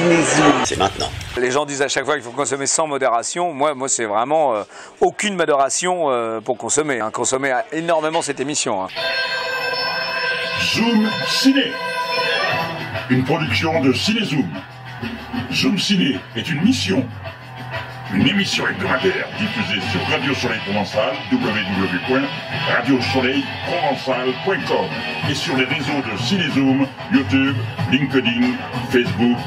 Cinézoom. C'est maintenant. Les gens disent à chaque fois qu'il faut consommer sans modération. Moi c'est vraiment aucune modération pour consommer. Consommer énormément cette émission. Zoom Ciné, une production de Cinézoom. Zoom Ciné est une mission, une émission hebdomadaire diffusée sur Radio Soleil Provençal, www.radiosoleilprovençal.com et sur les réseaux de Cinézoom, YouTube, LinkedIn, Facebook,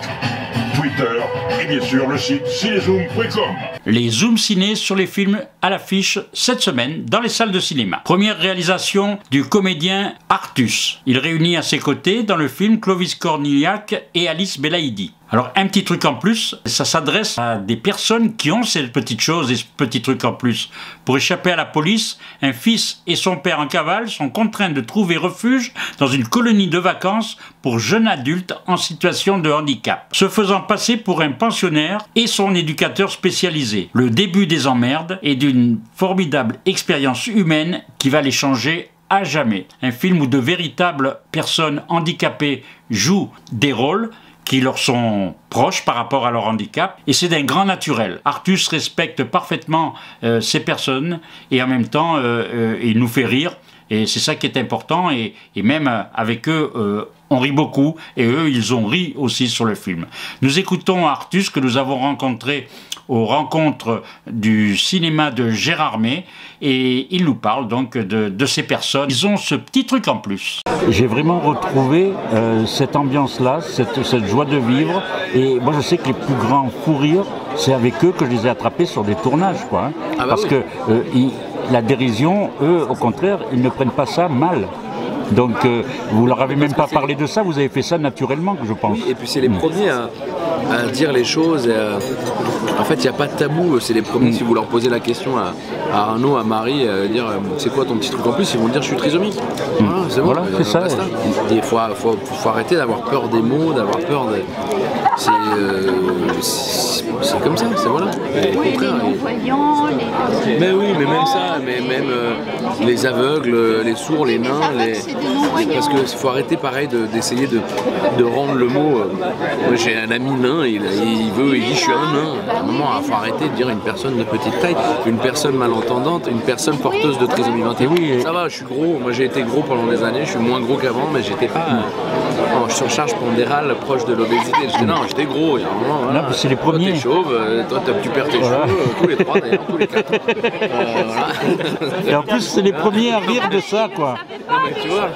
Twitter et bien sûr le site cinézoom.com. Les Zoom Ciné sur les films à l'affiche cette semaine dans les salles de cinéma. Première réalisation du comédien Artus. Il réunit à ses côtés dans le film Clovis Cornillac et Alice Belaïdi. Alors un petit truc en plus, ça s'adresse à des personnes qui ont ces petites choses et ce petit truc en plus. Pour échapper à la police, un fils et son père en cavale sont contraints de trouver refuge dans une colonie de vacances pour jeunes adultes en situation de handicap, se faisant passer pour un pensionnaire et son éducateur spécialisé. Le début des emmerdes et d'une formidable expérience humaine qui va les changer à jamais. Un film où de véritables personnes handicapées jouent des rôles qui leur sont proches par rapport à leur handicap, et c'est d'un grand naturel. Artus respecte parfaitement ces personnes, et en même temps, il nous fait rire, et c'est ça qui est important, et même avec eux, on rit beaucoup, et eux, ils ont ri aussi sur le film. Nous écoutons Artus, que nous avons rencontré aux rencontres du cinéma de Gérardmer, et il nous parle donc de ces personnes. Ils ont ce petit truc en plus. J'ai vraiment retrouvé cette ambiance-là, cette joie de vivre, et moi je sais que les plus grands fous rires, c'est avec eux que je les ai attrapés sur des tournages, quoi, hein. Ah bah parce oui. Que la dérision, eux, au contraire, ils ne prennent pas ça mal. Donc vous leur avez même pas parlé de ça, vous avez fait ça naturellement, je pense. Oui, et puis c'est les premiers à dire les choses. En fait, il n'y a pas de tabou. C'est les premiers, si vous leur posez la question à Arnaud, à Marie, dire c'est quoi ton petit truc en plus, ils vont dire je suis trisomique. Voilà, c'est bon. Voilà, c'est ça. Il faut arrêter d'avoir peur des mots, d'avoir peur de... C'est comme ça, c'est voilà. Oui, les non-voyants, les... Mais oui, mais même ça, mais même les aveugles, les sourds, les nains, parce qu'il faut arrêter pareil d'essayer de rendre le mot. Moi j'ai un ami nain, il dit je suis un nain. À un moment, il faut arrêter de dire une personne de petite taille, une personne malentendante, une personne porteuse de trisomie 21. Oui, ça va, je suis gros. Moi j'ai été gros pendant des années, je suis moins gros qu'avant, mais j'étais pas en surcharge pondérale proche de l'obésité. J'étais gros. Il y a un moment, voilà. Non, c'est les premiers. Toi t'es chauve, toi tu perds tes cheveux, tous les trois d'ailleurs, tous les quatre. Voilà. Et en plus c'est les premiers à rire de ça, quoi. Non mais tu vois,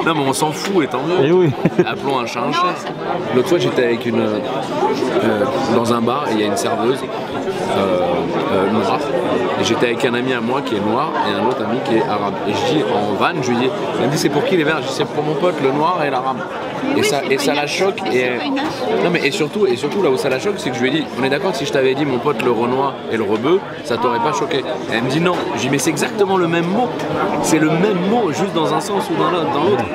non mais on s'en fout et tant mieux. Et oui. Appelons un chat un chat. L'autre fois j'étais avec dans un bar et il y a une serveuse noire. Et j'étais avec un ami à moi qui est noir et un autre ami qui est arabe. Et je dis en vanne, je lui dis, elle me dit c'est pour qui les verts? Je dis c'est pour mon pote le noir et l'arabe. Et ça la choque. Non mais et surtout là où ça la choque, c'est que je lui ai dit, on est d'accord que si je t'avais dit mon pote le Renoir et le Rebeu, ça t'aurait pas choqué. Et elle me dit non. Je dis mais c'est exactement le même mot. C'est le même mot, juste dans un sens ou dans l'autre.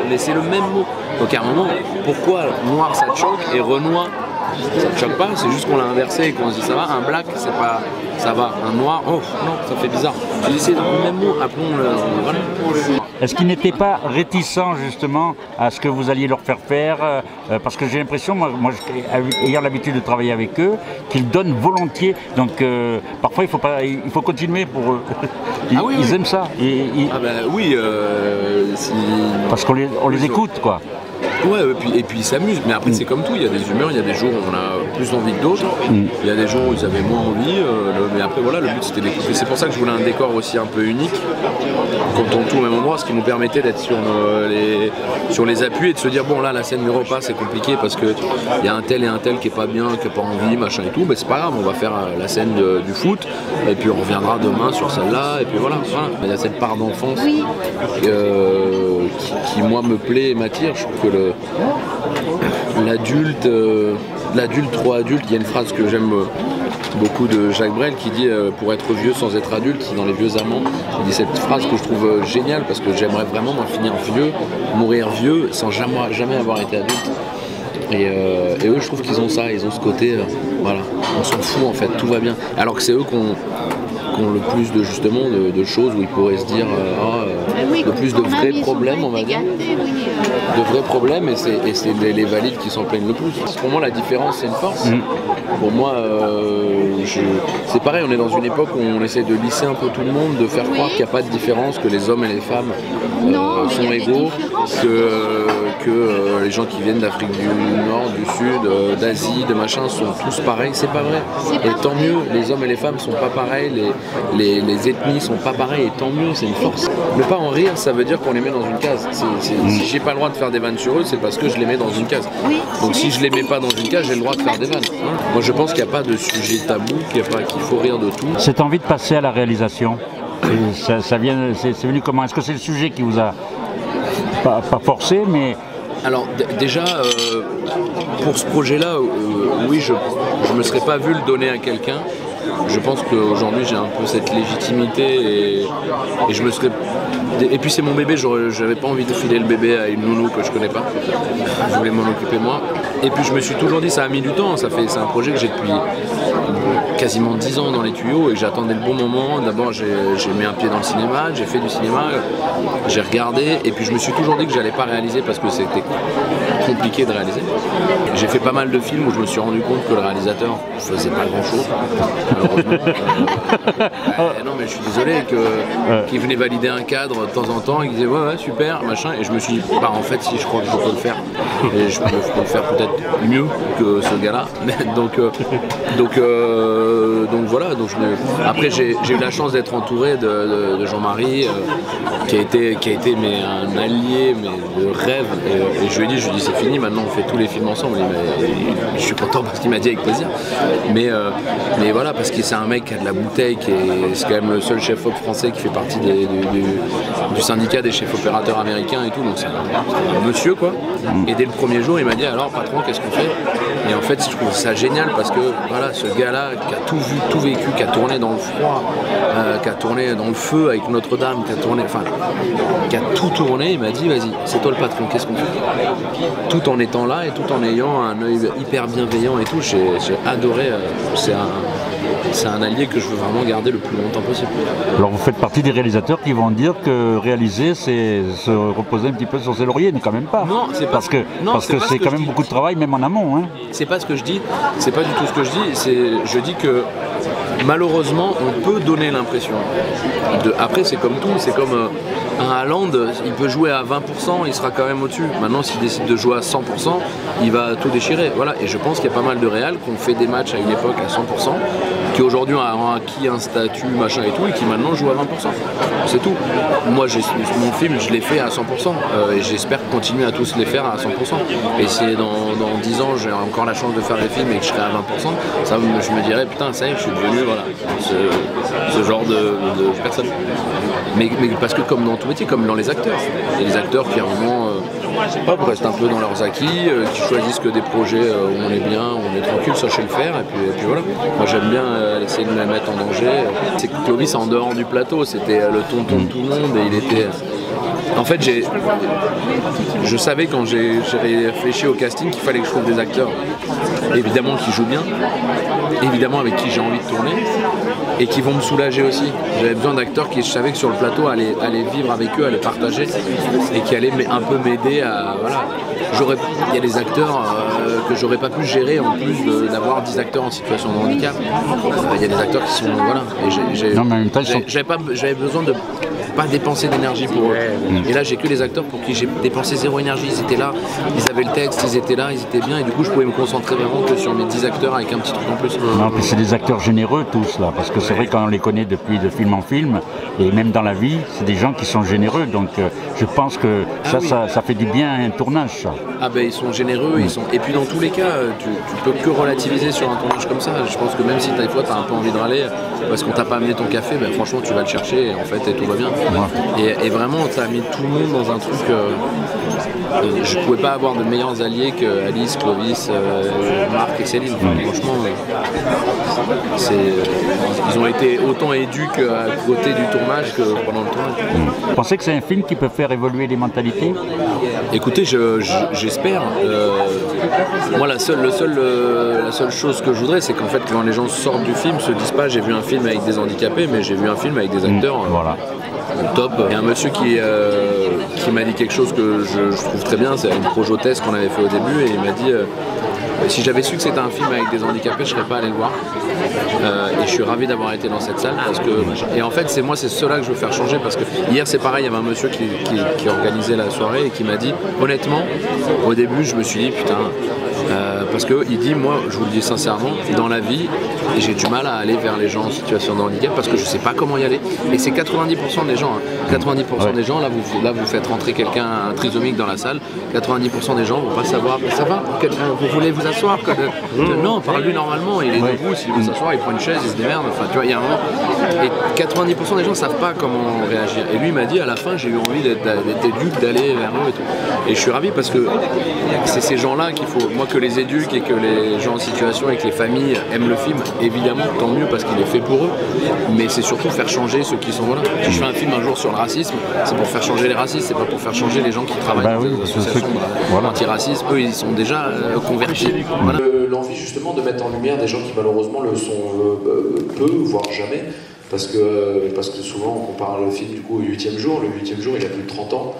Mais c'est le même mot. Donc à un moment, pourquoi noir ça te choque et Renoir ça te choque pas? C'est juste qu'on l'a inversé et qu'on se dit ça va. Un black c'est pas ça va. Un noir, oh non, ça fait bizarre. J'ai dit c'est le même mot, appelons-le. Voilà. Est-ce qu'ils n'étaient pas réticents justement à ce que vous alliez leur faire faire parce que j'ai l'impression, moi ayant l'habitude de travailler avec eux, qu'ils donnent volontiers. Donc parfois il faut continuer pour eux. Ils aiment ça. Ah ben oui, parce qu'on les écoute, quoi. Ouais, et puis ils s'amusent, mais après c'est comme tout, il y a des humeurs, il y a des jours où on a plus envie que d'autres, il y a des jours où ils avaient moins envie, mais après voilà, le but c'était d'écouter. C'est pour ça que je voulais un décor aussi un peu unique, quand on tourne au même endroit, ce qui nous permettait d'être sur les appuis et de se dire bon là la scène du repas c'est compliqué parce que il y a un tel et un tel qui est pas bien, qui a pas envie, machin et tout, mais c'est pas grave, on va faire la scène du foot, et puis on reviendra demain sur celle-là, et puis voilà. Il y a cette part d'enfance qui moi me plaît et m'attire. Je trouve que l'adulte trop adulte, il y a une phrase que j'aime beaucoup de Jacques Brel qui dit pour être vieux sans être adulte, c'est dans Les Vieux Amants. Il dit cette phrase que je trouve géniale parce que j'aimerais vraiment m'en finir vieux, mourir vieux sans jamais avoir été adulte. Et eux, je trouve qu'ils ont ça, ils ont ce côté, voilà, on s'en fout en fait, tout va bien. Alors que c'est eux qu'on ont le plus de justement de choses où ils pourraient se dire le plus de vrais problèmes, on va dire. De vrais problèmes, et c'est les valides qui s'en plaignent le plus. Pour moi, la différence, c'est une force. Pour moi, c'est pareil, on est dans une époque où on essaie de lisser un peu tout le monde, de faire croire qu'il n'y a pas de différence, que les hommes et les femmes sont égaux, que les gens qui viennent d'Afrique du Nord, du Sud, d'Asie, de machin, sont tous pareils. C'est pas vrai. Et tant mieux, les hommes et les femmes sont pas pareils, les ethnies sont pas pareilles, et tant mieux, c'est une force. Ne pas en rire, ça veut dire qu'on les met dans une case. Si j'ai pas le droit de faire des vannes sur eux, c'est parce que je les mets dans une case. Donc si je les mets pas dans une case, j'ai le droit de faire des vannes. Moi je pense qu'il n'y a pas de sujet tabou, qu'il faut rire de tout. Cette envie de passer à la réalisation, c'est venu comment? Est-ce que c'est le sujet qui vous a pas forcé, mais... Alors déjà, pour ce projet-là, oui, je me serais pas vu le donner à quelqu'un. Je pense qu'aujourd'hui j'ai un peu cette légitimité et je me serais... Et puis c'est mon bébé, j'avais pas envie de filer le bébé à une nounou que je connais pas. Je voulais m'en occuper moi. Et puis je me suis toujours dit, ça a mis du temps, c'est un projet que j'ai depuis quasiment 10 ans dans les tuyaux et j'attendais le bon moment. D'abord j'ai mis un pied dans le cinéma, j'ai fait du cinéma, j'ai regardé et puis je me suis toujours dit que j'allais pas réaliser parce que c'était compliqué de réaliser. J'ai fait pas mal de films où je me suis rendu compte que le réalisateur faisait pas grand chose, malheureusement. Non mais je suis désolé qu'il venait valider un cadre de temps en temps, il disait ouais super machin et je me suis dit bah en fait si je crois que je peux le faire et je peux le faire peut-être mieux que ce gars-là. Donc voilà. Après j'ai eu la chance d'être entouré de Jean-Marie qui a été un allié de rêve et je lui ai dit c'est fini, maintenant on fait tous les films ensemble. Je suis content parce qu'il m'a dit avec plaisir. Mais voilà, parce que c'est un mec qui a de la bouteille, c'est quand même le seul chef-op français qui fait partie du syndicat des chefs opérateurs américains et tout, donc c'est un monsieur quoi. Et dès le premier jour il m'a dit alors patron qu'est-ce qu'on fait? Et en fait je trouve ça génial parce que voilà, ce gars-là qui a tout vu, tout vécu, qui a tourné dans le froid, qui a tourné dans le feu avec Notre-Dame, qui a tout tourné, il m'a dit vas-y, c'est toi le patron, qu'est-ce qu'on fait? Tout en étant là et tout en ayant un œil hyper bienveillant et tout, j'ai adoré, c'est un allié que je veux vraiment garder le plus longtemps possible. Alors vous faites partie des réalisateurs qui vont dire que réaliser c'est se reposer un petit peu sur ses lauriers, mais quand même pas. Non, c'est pas parce que c'est quand même beaucoup de travail, même en amont. Hein. C'est pas ce que je dis, c'est pas du tout ce que je dis, je dis que malheureusement on peut donner l'impression. Après c'est comme tout, c'est comme un Haaland, il peut jouer à 20%, il sera quand même au-dessus. Maintenant s'il décide de jouer à 100%, il va tout déchirer. Voilà. Et je pense qu'il y a pas mal de réals qui ont fait des matchs à une époque à 100%, qui aujourd'hui ont acquis un statut, machin et tout, et qui maintenant jouent à 20%. C'est tout. Moi, mon film, je l'ai fait à 100%, et j'espère continuer à tous les faire à 100%. Et si dans 10 ans, j'ai encore la chance de faire des films et que je serai à 20%, ça, je me dirais, putain, ça y est, je suis devenu voilà, ce genre de personne. Mais parce que comme dans tout métier, comme dans les acteurs, il y a des acteurs qui à un moment restent un peu dans leurs acquis, qui choisissent que des projets où on est bien, où on est tranquille, sachez le faire, et puis voilà. Moi j'aime bien essayer de me mettre en danger. C'est que Clovis en dehors du plateau, c'était le tonton de tout le monde, et il était... En fait, je savais quand j'ai réfléchi au casting qu'il fallait que je trouve des acteurs, évidemment qui jouent bien, évidemment avec qui j'ai envie de tourner, et qui vont me soulager aussi. J'avais besoin d'acteurs qui, je savais que sur le plateau, allaient vivre avec eux, allaient partager, et qui allaient un peu m'aider à... Voilà. Il y a des acteurs que j'aurais pas pu gérer en plus d'avoir 10 acteurs en situation de handicap. Il y a des acteurs qui sont... Voilà. J'avais besoin de pas dépenser d'énergie pour eux. Et là, j'ai que les acteurs pour qui j'ai dépensé zéro énergie. Ils étaient là, ils avaient le texte, ils étaient là, ils étaient bien, et du coup, je pouvais me concentrer vraiment que sur mes 10 acteurs avec un petit truc en plus. Non, puis c'est des acteurs généreux tous là, parce que c'est vrai qu'on les connaît depuis de film en film, et même dans la vie, c'est des gens qui sont généreux. Donc, je pense que ça fait du bien à un tournage. Ça. Ah ben, ils sont généreux, ils sont. Et puis dans tous les cas, tu peux que relativiser sur un tournage comme ça. Je pense que même si des fois, t'as un peu envie de râler parce qu'on t'a pas amené ton café, ben franchement, tu vas le chercher et en fait, tout va bien. Et vraiment, ça a mis tout le monde dans un truc. Je pouvais pas avoir de meilleurs alliés que Alice, Clovis, Marc et Céline. Franchement, ils ont été autant éduques à côté du tournage que pendant le tournage. Vous pensez que c'est un film qui peut faire évoluer les mentalités? Écoutez, j'espère. Moi, la seule chose que je voudrais, c'est qu'en fait, quand les gens sortent du film, se disent pas j'ai vu un film avec des handicapés, mais j'ai vu un film avec des acteurs top. Il y a un monsieur qui m'a dit quelque chose que je trouve très bien, c'est une projotesse qu'on avait fait au début, et il m'a dit si j'avais su que c'était un film avec des handicapés, je serais pas allé le voir. Et je suis ravi d'avoir été dans cette salle et en fait c'est cela que je veux faire changer, parce que hier c'est pareil, il y avait un monsieur qui organisait la soirée et qui m'a dit honnêtement, au début je me suis dit putain, parce qu'il dit moi je vous le dis sincèrement, dans la vie j'ai du mal à aller vers les gens en situation de handicap parce que je sais pas comment y aller, et c'est 90% des gens 90% des gens, là vous faites rentrer quelqu'un, un trisomique dans la salle, 90% des gens vont pas savoir ça va, vous voulez vous asseoir non, parle-lui normalement, il est debout, s'il veut s'asseoir il prend une chaise, il se démerde, enfin tu vois, il y a un moment, et 90% des gens savent pas comment réagir, et lui il m'a dit à la fin j'ai eu envie d'être éduque, d'aller vers eux et tout, et je suis ravi parce que c'est ces gens là qu'il faut, moi que les éduques et que les gens en situation et que les familles aiment le film, évidemment tant mieux parce qu'il est fait pour eux, mais c'est surtout faire changer ceux qui sont là. Si je fais un film un jour sur le racisme, c'est pour faire changer les racistes, c'est pas pour faire changer les gens qui travaillent dans les associations anti-racisme, eux ils sont déjà convertis. Voilà. L'envie justement de mettre en lumière des gens qui malheureusement le sont peu, voire jamais, parce que souvent on compare le film du coup au 8e jour, le 8e jour il a plus de 30 ans,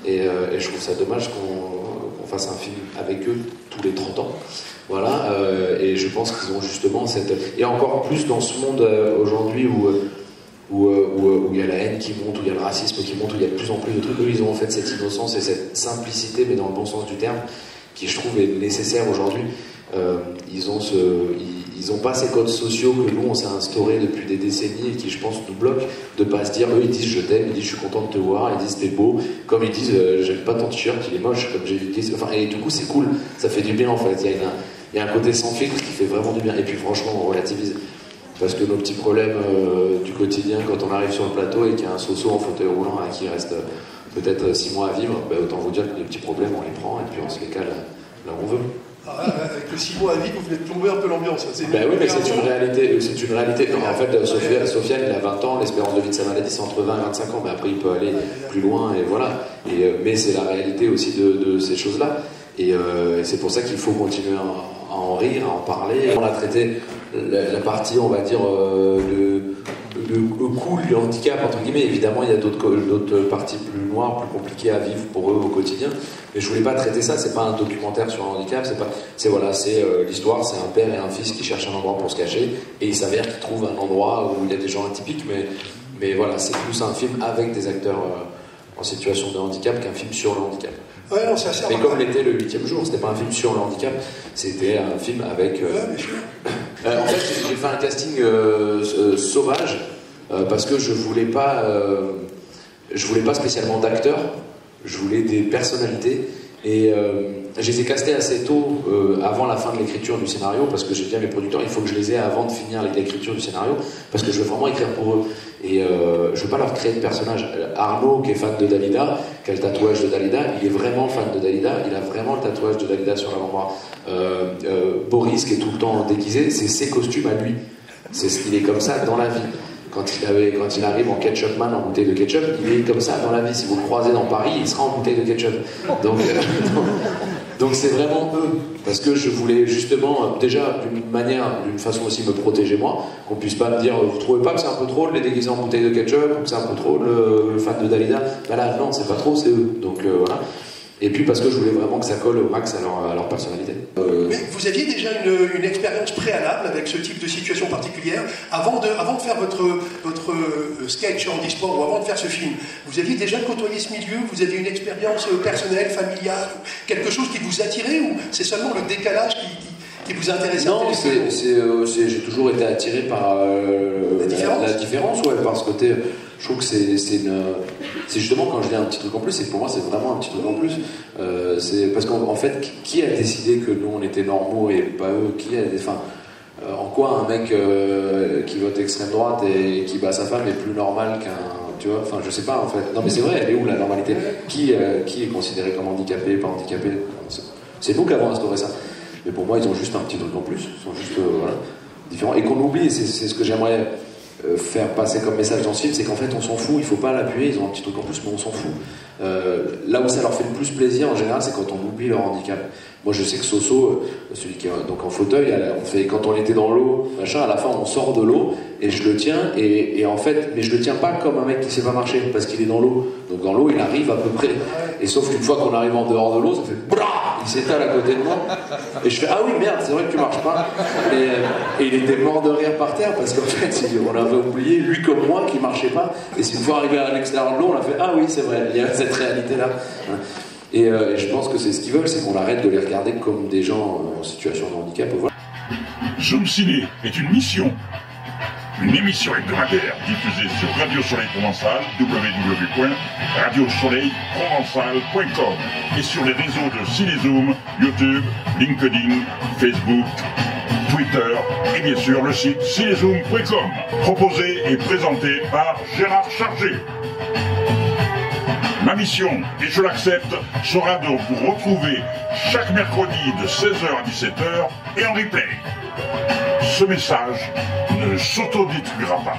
et je trouve ça dommage qu'on fasse un film avec eux tous les 30 ans. Voilà, et je pense qu'ils ont justement cette... Et encore plus dans ce monde aujourd'hui où il y a la haine qui monte, où il y a le racisme qui monte, où il y a de plus en plus de trucs, eux ils ont en fait cette innocence et cette simplicité, mais dans le bon sens du terme, qui je trouve est nécessaire aujourd'hui. Ils ont pas ces codes sociaux que nous on s'est instaurés depuis des décennies et qui je pense nous bloquent, de pas se dire, eux ils disent je t'aime, ils disent je suis content de te voir, ils disent t'es beau, comme ils disent j'aime pas ton t-shirt, il est moche, comme j'ai dit, enfin, et du coup c'est cool, ça fait du bien en fait, il y a un côté sans filtre qui fait vraiment du bien, et puis franchement on relativise, parce que nos petits problèmes du quotidien quand on arrive sur le plateau et qu'il y a un soso en fauteuil roulant à qui reste peut-être 6 mois à vivre, bah, autant vous dire que les petits problèmes on les prend et puis on se les cale là où on veut. Avec le 6 mois à vivre, vous venez de plomber un peu l'ambiance. Ben oui, mais c'est une réalité. Non, en fait, Sofiane, il a 20 ans, l'espérance de vie de sa maladie, c'est entre 20 et 25 ans, mais après, il peut aller plus loin, et voilà. Mais c'est la réalité aussi de ces choses-là. Et c'est pour ça qu'il faut continuer à en rire, à en parler. On a traité la partie, on va dire, le cool du handicap, entre guillemets. Évidemment, il y a d'autres parties plus noires, plus compliquées à vivre pour eux au quotidien. Mais je voulais pas traiter ça, c'est pas un documentaire sur le handicap, c'est l'histoire, c'est un père et un fils qui cherchent un endroit pour se cacher, et il s'avère qu'ils trouvent un endroit où il y a des gens atypiques, mais voilà, c'est plus un film avec des acteurs en situation de handicap qu'un film sur le handicap. Ouais, non, c'est assez mais comme l'était le 8e jour, c'était pas un film sur le handicap, c'était un film avec... en fait, j'ai fait un casting sauvage, parce que je voulais pas spécialement d'acteurs, je voulais des personnalités, et je les ai castés assez tôt, avant la fin de l'écriture du scénario, parce que j'ai dit à mes producteurs, il faut que je les ai avant de finir l'écriture du scénario, parce que je veux vraiment écrire pour eux, et je veux pas leur créer de personnages. Arnaud, qui est fan de Dalida, qui a le tatouage de Dalida, il est vraiment fan de Dalida, il a vraiment le tatouage de Dalida sur l'avant-bras. Boris, qui est tout le temps déguisé, c'est ses costumes à lui, il est comme ça dans la vie. Quand il arrive en ketchup man, en bouteille de ketchup, il est comme ça dans la vie. Si vous le croisez dans Paris, il sera en bouteille de ketchup. Donc c'est vraiment eux. Parce que je voulais justement, déjà d'une façon aussi me protéger moi, qu'on puisse pas me dire, vous trouvez pas que c'est un peu trop de les déguiser en bouteille de ketchup, ou que c'est un peu trop le fan de Dalida. Ben là, non, c'est pas trop, c'est eux. Donc voilà. Et puis parce que je voulais vraiment que ça colle au max à leur personnalité. Mais vous aviez déjà une expérience préalable avec ce type de situation particulière avant de faire votre sketch handisport, ou avant de faire ce film. Vous aviez déjà côtoyé ce milieu, vous aviez une expérience personnelle, familiale, quelque chose qui vous attirait, ou c'est seulement le décalage qui vous intéressait? Non, j'ai toujours été attiré par la différence, ouais, par ce côté. Je trouve que c'est justement quand je dis un petit truc en plus, c'est que pour moi c'est vraiment un petit truc en plus. C'est parce qu'en fait, qui a décidé que nous on était normaux et pas eux? En quoi un mec qui vote extrême droite et qui bat sa femme est plus normal tu vois, enfin je sais pas en fait. Non mais c'est vrai, elle est où la normalité? Qui est considéré comme handicapé, pas handicapé? C'est nous qui avons instauré ça. Mais pour moi, ils ont juste un petit truc en plus, ils sont juste voilà, différents. Et qu'on oublie, c'est ce que j'aimerais faire passer comme message dans ce film, c'est qu'en fait on s'en fout, il faut pas l'appuyer, ils ont un petit truc en plus, mais on s'en fout. Là où ça leur fait le plus plaisir en général, c'est quand on oublie leur handicap. Moi je sais que Soso, celui qui est donc en fauteuil, on fait, quand on était dans l'eau, machin, à la fin on sort de l'eau et je le tiens et en fait, mais je le tiens pas comme un mec qui sait pas marcher parce qu'il est dans l'eau. Donc dans l'eau il arrive à peu près. Et sauf qu'une fois qu'on arrive en dehors de l'eau, ça fait brrr, il s'étale à côté de moi et je fais ah oui merde, c'est vrai que tu marches pas. Et il était mort de rire par terre parce qu'en fait on avait oublié, lui comme moi, qui marchait pas. Et c'est une fois arrivé à l'extérieur de l'eau, on a fait ah oui c'est vrai, il y a cette réalité là. Et je pense que c'est ce qu'ils veulent, c'est qu'on arrête de les regarder comme des gens en situation de handicap. Voilà. Zoom Ciné est une mission. Une émission hebdomadaire diffusée sur Radio Soleil Provençal, www.radiosoleilprovençal.com et sur les réseaux de Cinézoom, YouTube, LinkedIn, Facebook, Twitter et bien sûr le site cinézoom.com. Proposé et présenté par Gérard Chargé. Ma mission, et je l'accepte, sera de vous retrouver chaque mercredi de 16h à 17h et en replay. Ce message ne s'autodétruira pas.